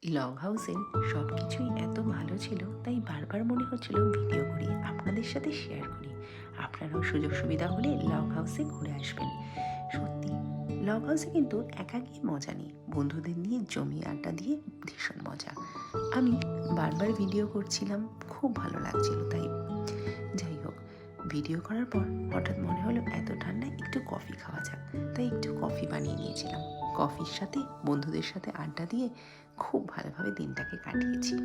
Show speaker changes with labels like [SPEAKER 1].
[SPEAKER 1] Long হাউসের সব কিছুই এত ভালো ছিল, তাই বারবার মনে হচ্ছিল ভিডিও করি, আপনাদের সাথে শেয়ার করি। আপনারাও সুযোগ সুবিধা হলে লং হাউসে ঘুরে আসবেন। সত্যি, লং হাউসে কিন্তু একা গিয়ে মজা নেই, বন্ধুদের নিয়ে জমিয়ে আড্ডা দিয়ে ভীষণ মজা। আমি বারবার ভিডিও করছিলাম, খুব ভালো লাগছিল। তাই যাই হোক, ভিডিও করার পর হঠাৎ মনে হলো এত ঠান্ডায় একটু কফি খাওয়া যাক। তাই একটু কফি বানিয়ে নিয়েছিলাম। কফির সাথে বন্ধুদের সাথে আড্ডা দিয়ে খুব ভালোভাবে দিনটাকে কাটিয়েছি।